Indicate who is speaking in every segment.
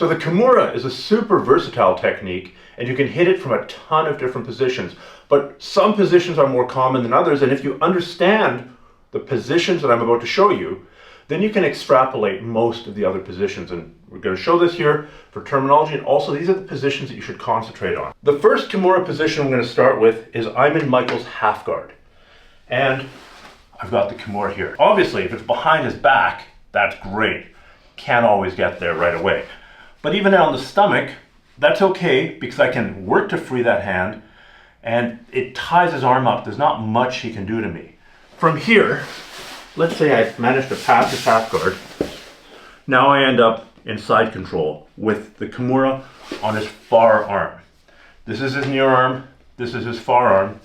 Speaker 1: So the Kimura is a super versatile technique, and you can hit it from a ton of different positions. But some positions are more common than others, and if you understand the positions that I'm about to show you, then you can extrapolate most of the other positions. And we're going to show this here for terminology, and also these are the positions that you should concentrate on. The first Kimura position I'm going to start with is I'm in Michael's half guard. And I've got the Kimura here. Obviously, if it's behind his back, that's great. Can't always get there right away. But even on the stomach, that's okay because I can work to free that hand and it ties his arm up. There's not much he can do to me. From here, let's say I've managed to pass his half guard. Now I end up in side control with the Kimura on his far arm. This is his near arm, this is his far arm,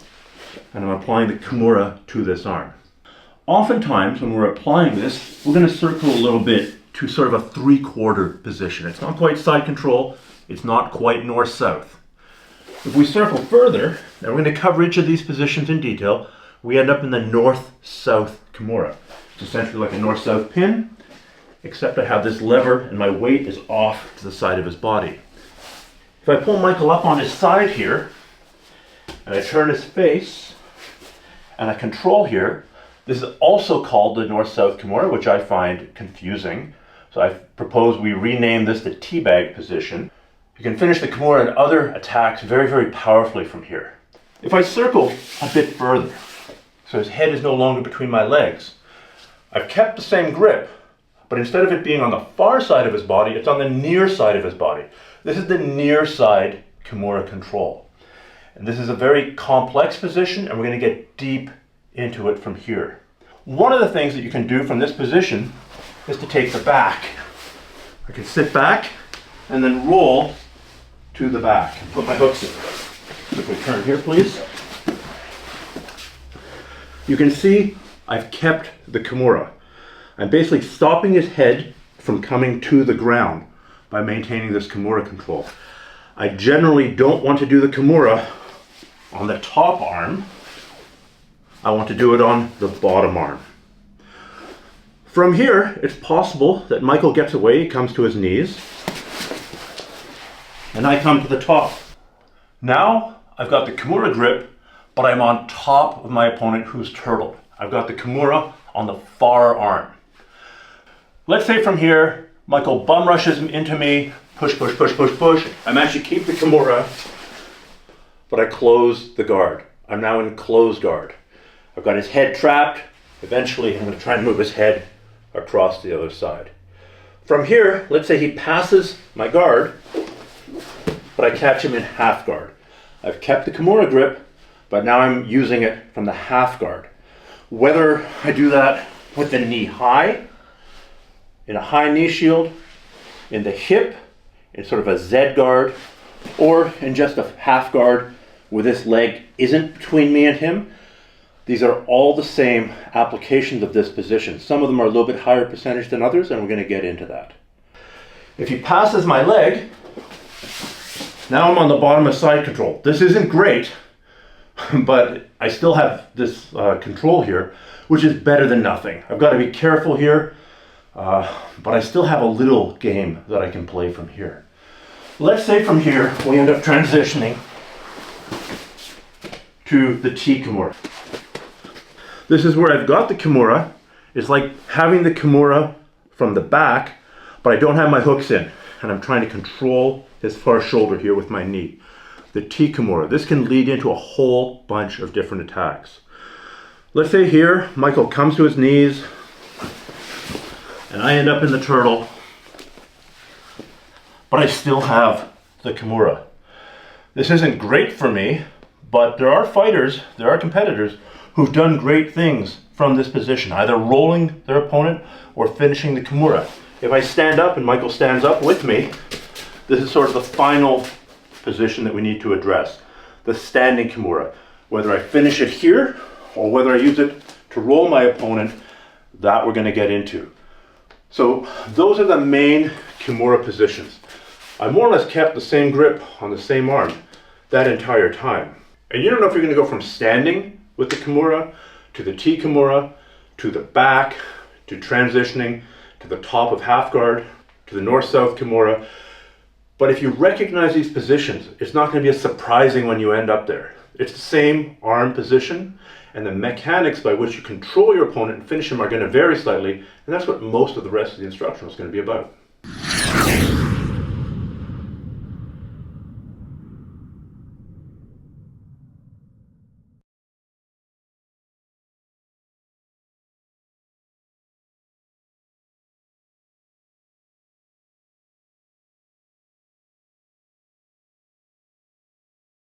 Speaker 1: and I'm applying the Kimura to this arm. Oftentimes when we're applying this, we're going to circle a little bit to sort of a 3/4 position. It's not quite side control, it's not quite north-south. If we circle further, now we're going to cover each of these positions in detail, we end up in the north-south Kimura. It's essentially like a north-south pin, except I have this lever and my weight is off to the side of his body. If I pull Michael up on his side here, and I turn his face, and I control here, this is also called the north-south Kimura, which I find confusing. So I propose we rename this the teabag position. You can finish the Kimura and other attacks very, very powerfully from here. If I circle a bit further, so his head is no longer between my legs, I've kept the same grip, but instead of it being on the far side of his body, it's on the near side of his body. This is the near side Kimura control. And this is a very complex position, and we're going to get deep into it from here. One of the things that you can do from this position is to take the back. I can sit back and then roll to the back and put my hooks in. If we turn here, please. You can see I've kept the Kimura. I'm basically stopping his head from coming to the ground by maintaining this Kimura control. I generally don't want to do the Kimura on the top arm. I want to do it on the bottom arm. From here, it's possible that Michael gets away, he comes to his knees, and I come to the top. Now, I've got the Kimura grip, but I'm on top of my opponent who's turtled. I've got the Kimura on the far arm. Let's say from here, Michael bum rushes into me, push, push, push, push, push. I manage to keep the Kimura, but I close the guard. I'm now in closed guard. I've got his head trapped. Eventually, I'm going to try and move his head across the other side. From here, let's say he passes my guard, but I catch him in half guard. I've kept the Kimura grip, but now I'm using it from the half guard. Whether I do that with the knee high, in a high knee shield, in the hip, in sort of a Z guard, or in just a half guard where this leg isn't between me and him, these are all the same applications of this position. Some of them are a little bit higher percentage than others, and we're going to get into that. If he passes my leg, now I'm on the bottom of side control. This isn't great, but I still have this control here, which is better than nothing. I've got to be careful here, but I still have a little game that I can play from here. Let's say from here, we end up transitioning to the T Kimura. This is where I've got the Kimura. It's like having the Kimura from the back, but I don't have my hooks in, and I'm trying to control his far shoulder here with my knee. The T Kimura. This can lead into a whole bunch of different attacks. Let's say here, Michael comes to his knees, and I end up in the turtle, but I still have the Kimura. This isn't great for me, but there are fighters, there are competitors who've done great things from this position, either rolling their opponent or finishing the Kimura. If I stand up and Michael stands up with me, this is sort of the final position that we need to address, the standing Kimura. Whether I finish it here or whether I use it to roll my opponent, that we're going to get into. So those are the main Kimura positions. I more or less kept the same grip on the same arm that entire time. And you don't know if you're going to go from standing with the Kimura to the T Kimura, to the back, to transitioning to the top of half guard, to the north-south Kimura. But if you recognize these positions, it's not going to be as surprising when you end up there. It's the same arm position, and the mechanics by which you control your opponent and finish him are going to vary slightly, and that's what most of the rest of the instruction is going to be about.